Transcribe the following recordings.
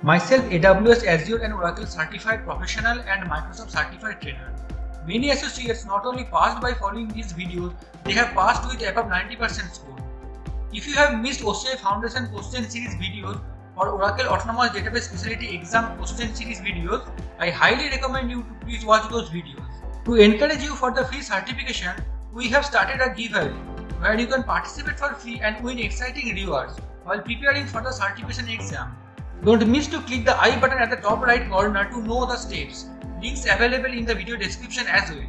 Myself, AWS, Azure and Oracle certified professional and Microsoft certified trainer. Many associates not only passed by following these videos, they have passed with above 90% score. If you have missed OCI Foundation question series videos or Oracle Autonomous Database Specialty Exam question series videos, I highly recommend you to please watch those videos. To encourage you for the free certification, we have started a giveaway where you can participate for free and win exciting rewards while preparing for the certification exam. Don't miss to click the I button at the top right corner to know the steps. Links available in the video description as well.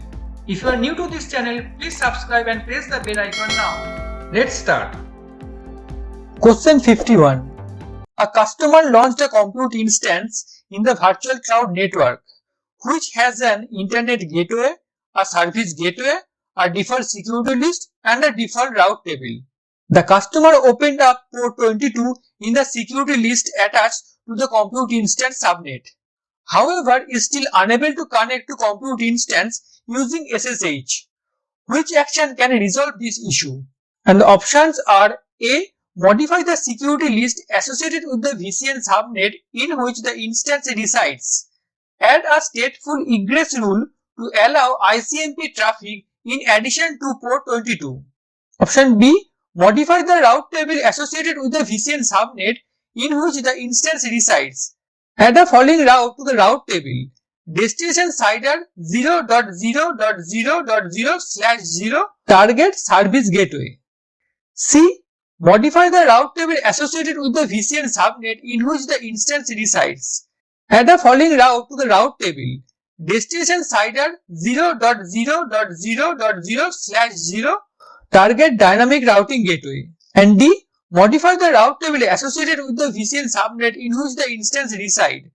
If you are new to this channel, please subscribe and press the bell icon now. Let's start. Question 51. A customer launched a compute instance in the virtual cloud network which has an internet gateway, a service gateway, a default security list and a default route table. The customer opened up port 22 in the security list attached to the compute instance subnet. However, is still unable to connect to compute instance using SSH. Which action can resolve this issue? And the options are A. Modify the security list associated with the VCN subnet in which the instance resides. Add a stateful egress rule to allow ICMP traffic in addition to port 22. Option B. Modify the route table associated with the VCN subnet in which the instance resides. Add the following route to the route table. Destination CIDR 0.0.0.0/0 target service gateway. C. Modify the route table associated with the VCN subnet in which the instance resides. Add the following route to the route table. Destination CIDR 0.0.0.0/0 target dynamic routing gateway. And D. Modify the route table associated with the VCN subnet in which the instance resides.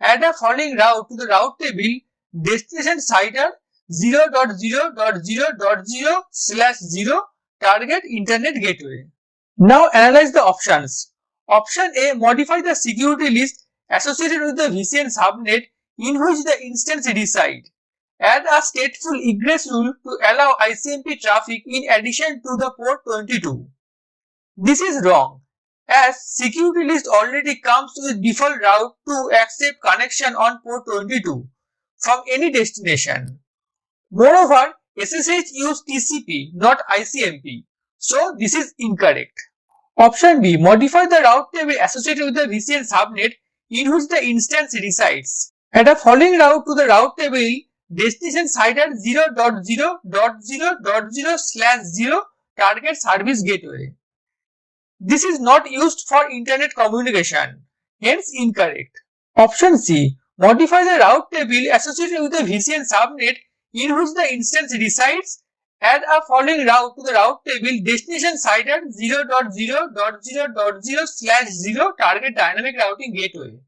Add the following route to the route table. Destination CIDR 0.0.0.0/0 target internet gateway. Now analyze the options. Option A. Modify the security list associated with the VCN subnet in which the instance resides. Add a stateful egress rule to allow ICMP traffic in addition to the port 22. This is wrong, as security list already comes with default route to accept connection on port 22 from any destination. Moreover, SSH use TCP, not ICMP, so this is incorrect. Option B. Modify the route table associated with the VCN subnet in which the instance resides. Add a following route to the route table. Destination CIDR 0.0.0.0/0 target service gateway. This is not used for internet communication, hence incorrect. Option C. Modify the route table associated with the VCN subnet in which the instance resides. Add a following route to the route table. Destination CIDR 0.0.0.0/0 target dynamic routing gateway.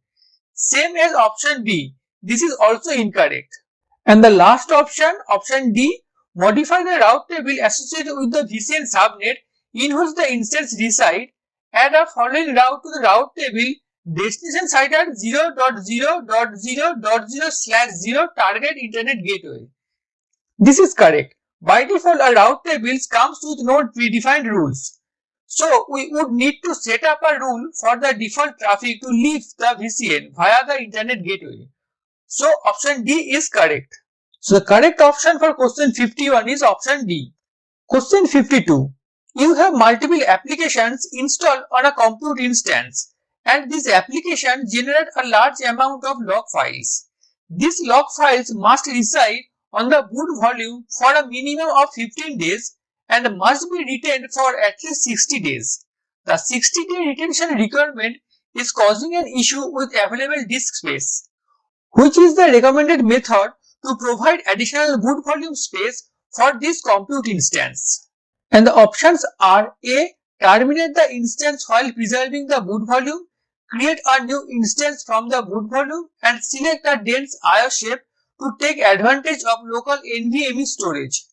Same as option B. This is also incorrect. And the last option, option D, modify the route table associated with the VCN subnet in which the instance resides. Add a following route to the route table. Destination CIDR 0.0.0.0/0 target internet gateway. This is correct. By default, a route table comes with no predefined rules. So, we would need to set up a rule for the default traffic to leave the VCN via the internet gateway. So, option D is correct. So, the correct option for question 51 is option D. Question 52. You have multiple applications installed on a compute instance and these applications generate a large amount of log files. These log files must reside on the boot volume for a minimum of 15 days and must be retained for at least 60 days. The 60-day retention requirement is causing an issue with available disk space. Which is the recommended method to provide additional boot volume space for this compute instance? And the options are A. Terminate the instance while preserving the boot volume, create a new instance from the boot volume and select a dense IO shape to take advantage of local NVMe storage.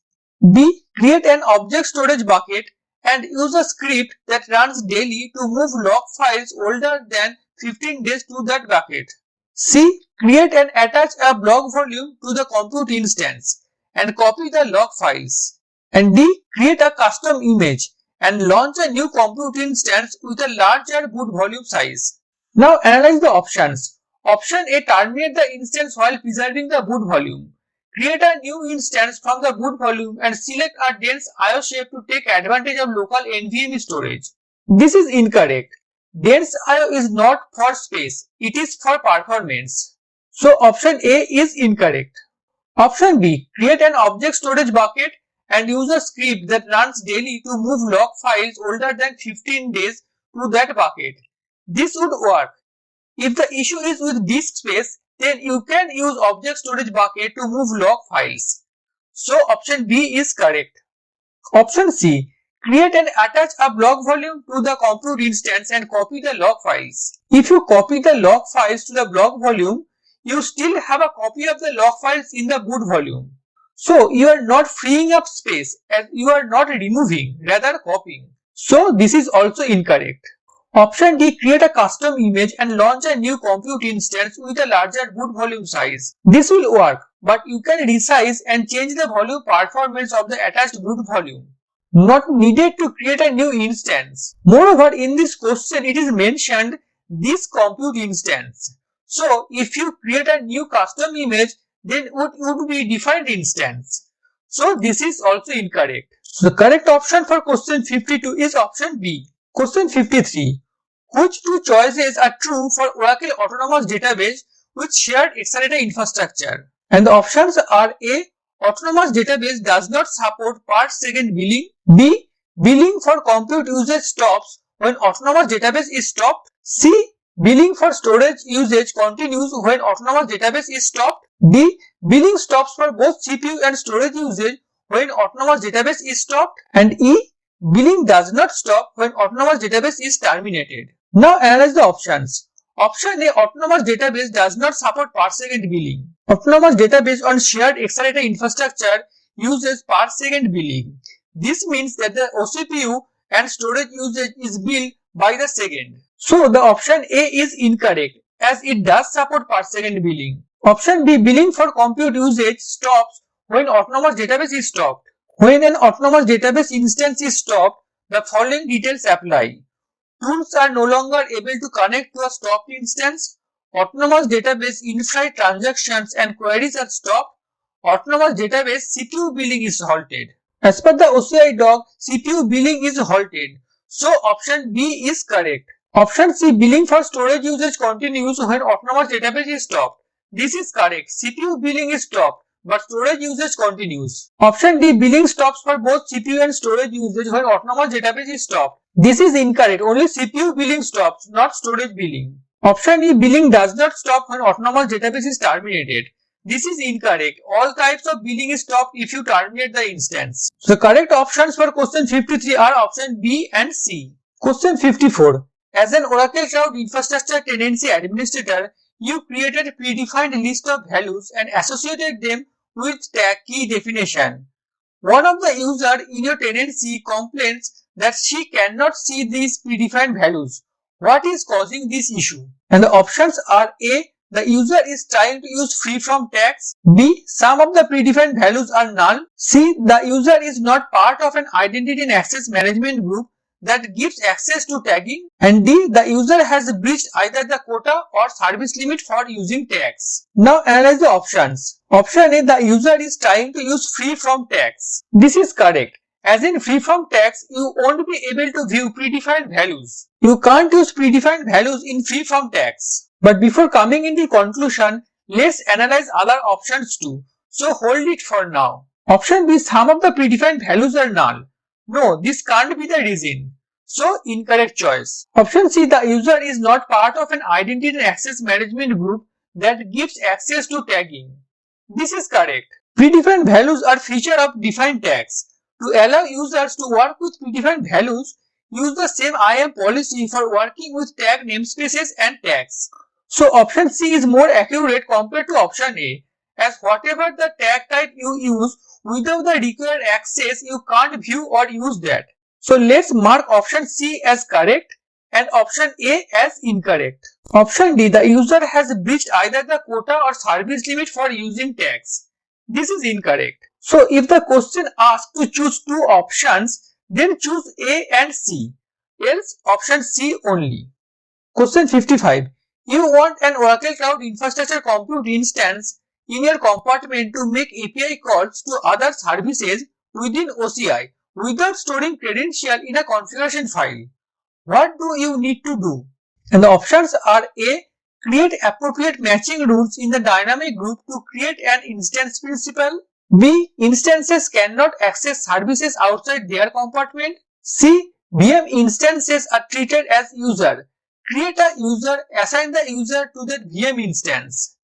B. Create an object storage bucket and use a script that runs daily to move log files older than 15 days to that bucket. C. Create and attach a block volume to the compute instance and copy the log files. And D. Create a custom image and launch a new compute instance with a larger boot volume size. Now analyze the options. Option A, terminate the instance while preserving the boot volume. Create a new instance from the boot volume and select a dense IO shape to take advantage of local NVMe storage. This is incorrect. Dense IO is not for space, it is for performance. So option A is incorrect. Option B, create an object storage bucket and use a script that runs daily to move log files older than 15 days to that bucket. This would work. If the issue is with disk space, then you can use object storage bucket to move log files. So option B is correct. Option C, create and attach a block volume to the compute instance and copy the log files. If you copy the log files to the block volume, you still have a copy of the log files in the boot volume. So you are not freeing up space as you are not removing, rather copying. So this is also incorrect. Option D, create a custom image and launch a new compute instance with a larger boot volume size. This will work, but you can resize and change the volume performance of the attached boot volume. Not needed to create a new instance. Moreover, in this question it is mentioned this compute instance. So if you create a new custom image, then it would be different instance. So this is also incorrect. The correct option for question 52 is option B. Question 53. Which two choices are true for Oracle Autonomous Database with shared Exadata infrastructure? And the options are A. Autonomous Database does not support per second billing. B. Billing for compute usage stops when Autonomous Database is stopped. C. Billing for storage usage continues when Autonomous Database is stopped. D. Billing stops for both CPU and storage usage when Autonomous Database is stopped. And E. Billing does not stop when Autonomous Database is terminated. Now analyze the options. Option A, Autonomous Database does not support per second billing. Autonomous Database on shared Exadata infrastructure uses per second billing. This means that the OCPU and storage usage is billed by the second. So the option A is incorrect as it does support per second billing. Option B, billing for compute usage stops when Autonomous Database is stopped. When an Autonomous Database instance is stopped, the following details apply. Tools are no longer able to connect to a stopped instance. Autonomous Database in-flight transactions and queries are stopped. Autonomous Database CPU billing is halted. As per the OCI doc, CPU billing is halted. So option B is correct. Option C, billing for storage usage continues when Autonomous Database is stopped. This is correct. CPU billing is stopped, but storage usage continues. Option D, billing stops for both CPU and storage usage when Autonomous Database is stopped. This is incorrect. Only CPU billing stops, not storage billing. Option E, billing does not stop when Autonomous Database is terminated. This is incorrect. All types of billing is stopped if you terminate the instance. So the correct options for question 53 are option B and C. Question 54. As an Oracle Cloud Infrastructure Tenancy Administrator, you created a predefined list of values and associated them with tag key definition. One of the users in your tenancy complains that she cannot see these predefined values. What is causing this issue? And the options are A. The user is trying to use free-from tags. B. Some of the predefined values are null. C. The user is not part of an identity and access management group that gives access to tagging. And D. The user has breached either the quota or service limit for using tags. Now analyze the options. Option A. The user is trying to use free-from tags. This is correct. As in free-from tags, you won't be able to view predefined values. You can't use predefined values in free-from tags. But before coming in the conclusion, let's analyze other options too. So hold it for now. Option B, some of the predefined values are null. No, this can't be the reason. So incorrect choice. Option C, the user is not part of an identity and access management group that gives access to tagging. This is correct. Predefined values are feature of defined tags. To allow users to work with predefined values, use the same IAM policy for working with tag namespaces and tags. So option C is more accurate compared to option A, as whatever the tag type you use, without the required access, you can't view or use that. So let's mark option C as correct and option A as incorrect. Option D, the user has breached either the quota or service limit for using tags. This is incorrect. So if the question asks to choose two options, then choose A and C, else option C only. Question 55. You want an Oracle Cloud Infrastructure Compute instance in your compartment to make API calls to other services within OCI without storing credential in a configuration file. What do you need to do? And the options are A. Create appropriate matching rules in the dynamic group to create an instance principal. B. Instances cannot access services outside their compartment. C. VM instances are treated as user. Create a user, assign the user to that VM instance.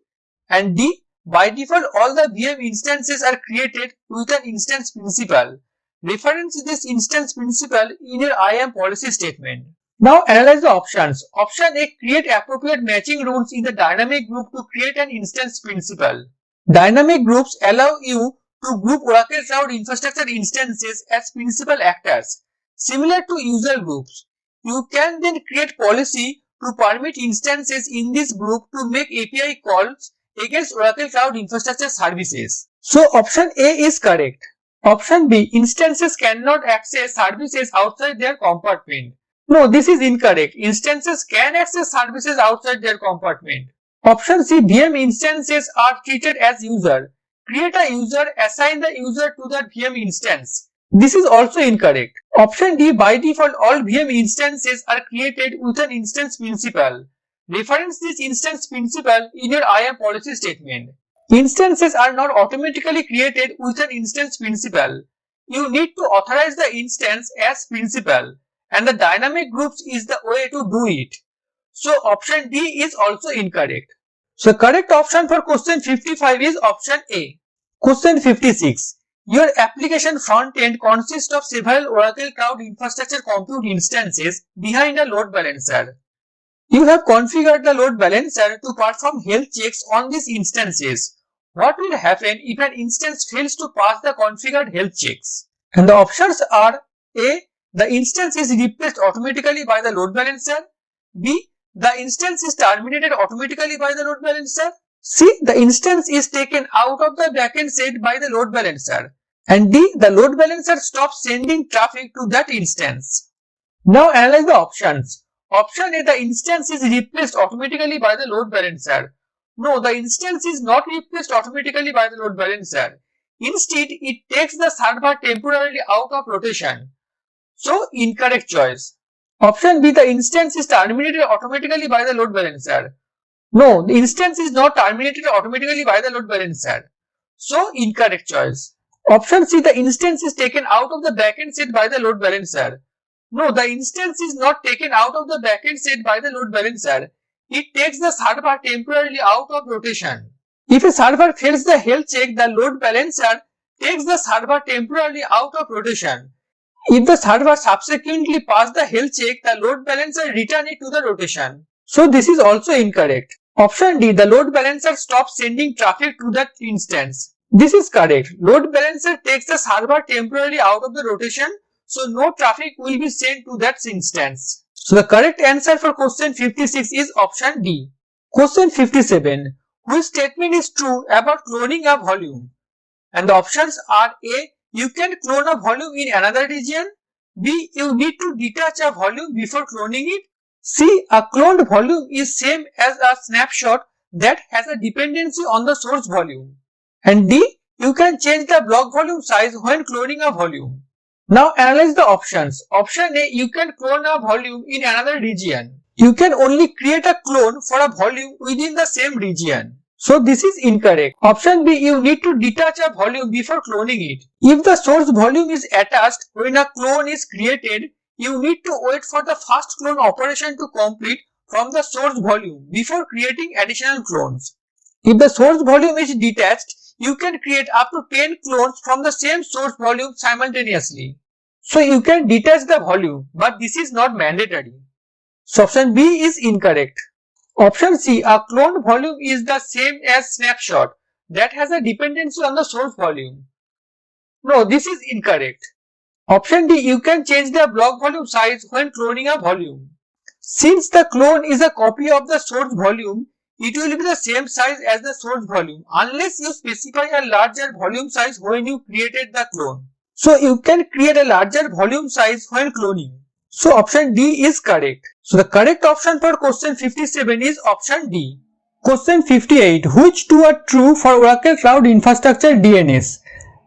And D. By default, all the VM instances are created with an instance principal. Reference this instance principal in your IAM policy statement. Now analyze the options. Option A. Create appropriate matching rules in the dynamic group to create an instance principal. Dynamic groups allow you to group Oracle Cloud Infrastructure instances as principal actors, similar to user groups. You can then create policy to permit instances in this group to make API calls against Oracle Cloud Infrastructure services. So option A is correct. Option B. Instances cannot access services outside their compartment. No, this is incorrect. Instances can access services outside their compartment. Option C. VM instances are treated as user. Create a user, assign the user to the VM instance. This is also incorrect. Option D. By default, all VM instances are created with an instance principal. Reference this instance principal in your IAM policy statement. Instances are not automatically created with an instance principal. You need to authorize the instance as principal, and the dynamic groups is the way to do it. So option D is also incorrect. So correct option for question 55 is option A. Question 56. Your application front end consists of several Oracle Cloud Infrastructure Compute instances behind a load balancer. You have configured the load balancer to perform health checks on these instances. What will happen if an instance fails to pass the configured health checks? And the options are A. The instance is replaced automatically by the load balancer. B. The instance is terminated automatically by the load balancer. C. The instance is taken out of the backend set by the load balancer. And D. The load balancer stops sending traffic to that instance. Now analyze the options. Option A. The instance is replaced automatically by the load balancer. No, the instance is not replaced automatically by the load balancer. Instead, it takes the server temporarily out of rotation. So, incorrect choice. Option B. The instance is terminated automatically by the load balancer. No, the instance is not terminated automatically by the load balancer. So, incorrect choice. Option C. The instance is taken out of the backend set by the load balancer. No, the instance is not taken out of the backend set by the load balancer. It takes the server temporarily out of rotation. If a server fails the health check, the load balancer takes the server temporarily out of rotation. If the server subsequently passes the health check, the load balancer returns it to the rotation. So this is also incorrect. Option D. The load balancer stops sending traffic to that instance. This is correct. Load balancer takes the server temporarily out of the rotation, so no traffic will be sent to that instance. So the correct answer for question 56 is option D. Question 57. Which statement is true about cloning a volume? And the options are A. You can clone a volume in another region. B. You need to detach a volume before cloning it. C. A cloned volume is same as a snapshot that has a dependency on the source volume. And D. You can change the block volume size when cloning a volume. Now analyze the options. Option A. You can clone a volume in another region. You can only create a clone for a volume within the same region. So this is incorrect. Option B. You need to detach a volume before cloning it. If the source volume is attached when a clone is created, you need to wait for the first clone operation to complete from the source volume before creating additional clones. If the source volume is detached, you can create up to 10 clones from the same source volume simultaneously. So you can detach the volume, but this is not mandatory. So option B is incorrect. Option C. A cloned volume is the same as snapshot that has a dependency on the source volume. No, this is incorrect. Option D. You can change the block volume size when cloning a volume. Since the clone is a copy of the source volume, it will be the same size as the source volume unless you specify a larger volume size when you created the clone. So you can create a larger volume size when cloning. So option D is correct. So the correct option for question 57 is option D. Question 58. Which two are true for Oracle Cloud Infrastructure DNS?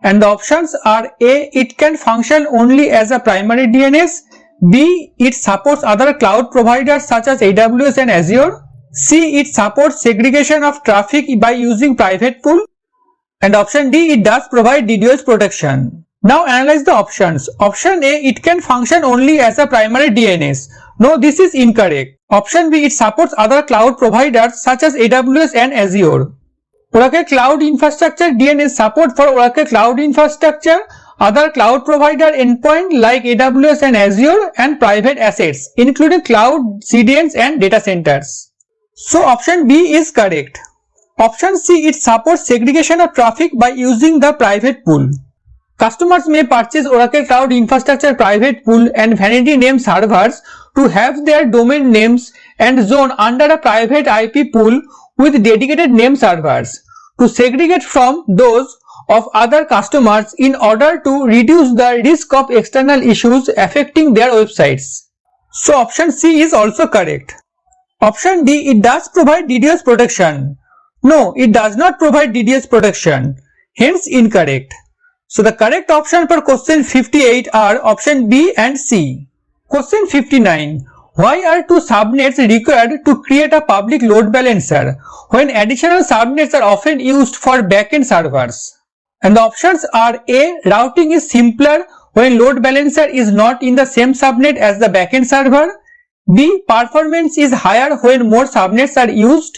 And the options are A. It can function only as a primary DNS. B. It supports other cloud providers such as AWS and Azure. C. It supports segregation of traffic by using private pool. And option D. It does provide DDoS protection. Now analyze the options. Option A. It can function only as a primary DNS. No, this is incorrect. Option B. It supports other cloud providers such as AWS and Azure. Oracle Cloud Infrastructure DNS support for Oracle Cloud Infrastructure, other cloud provider endpoint like AWS and Azure, and private assets including cloud, CDNs and data centers. So option B is correct. Option C. It supports segregation of traffic by using the private pool. Customers may purchase Oracle Cloud Infrastructure private pool and vanity name servers to have their domain names and zone under a private IP pool with dedicated name servers to segregate from those of other customers in order to reduce the risk of external issues affecting their websites. So option C is also correct. Option D. It does provide DDoS protection. No, it does not provide DDoS protection. Hence incorrect. So the correct option for question 58 are option B and C. Question 59. Why are two subnets required to create a public load balancer when additional subnets are often used for backend servers? And the options are A. Routing is simpler when load balancer is not in the same subnet as the backend server. B. Performance is higher when more subnets are used.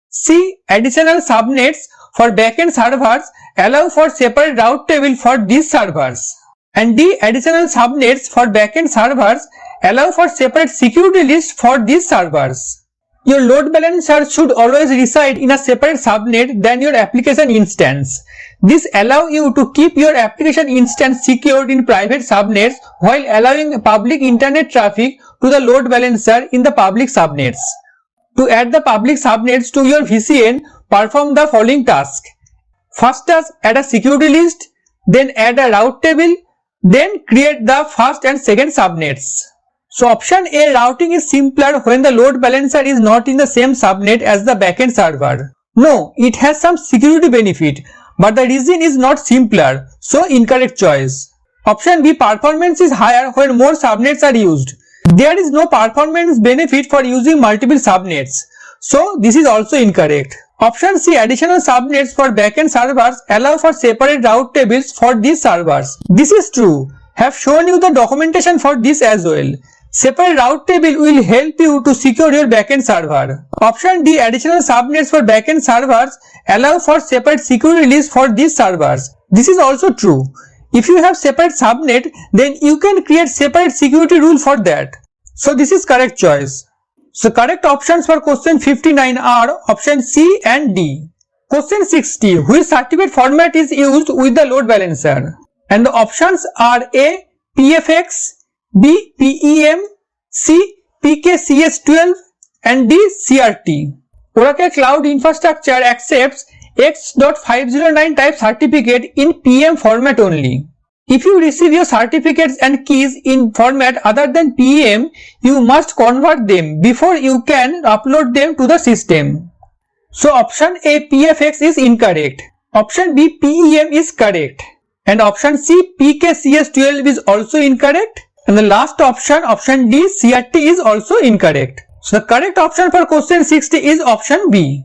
C. Additional subnets for backend servers allow for separate route table for these servers. And D. Additional subnets for backend servers allow for separate security list for these servers. Your load balancer should always reside in a separate subnet than your application instance. This allows you to keep your application instance secured in private subnets while allowing public internet traffic to the load balancer in the public subnets. To add the public subnets to your VCN, perform the following task. First task, add a security list, then add a route table, then create the first and second subnets. So option A, routing is simpler when the load balancer is not in the same subnet as the backend server. No, it has some security benefit, but the reason is not simpler, so incorrect choice. Option B, performance is higher when more subnets are used. There is no performance benefit for using multiple subnets, so this is also incorrect. Option C, additional subnets for backend servers allow for separate route tables for these servers. This is true. Have shown you the documentation for this as well. Separate route table will help you to secure your backend server. Option D, additional subnets for backend servers allow for separate security list for these servers. This is also true. If you have separate subnet, then you can create separate security rule for that. So this is correct choice. So correct options for question 59 are option C and D. Question 60. Which certificate format is used with the load balancer? And the options are A. PFX, B. PEM, C. PKCS12 and D. CRT. Oracle Cloud Infrastructure accepts X.509 type certificate in PM format only. If you receive your certificates and keys in format other than PEM, you must convert them before you can upload them to the system. So option A, PFX is incorrect. Option B, PEM is correct. And option C, PKCS12 is also incorrect. And the last option, option D, CRT is also incorrect. So the correct option for question 60 is option B.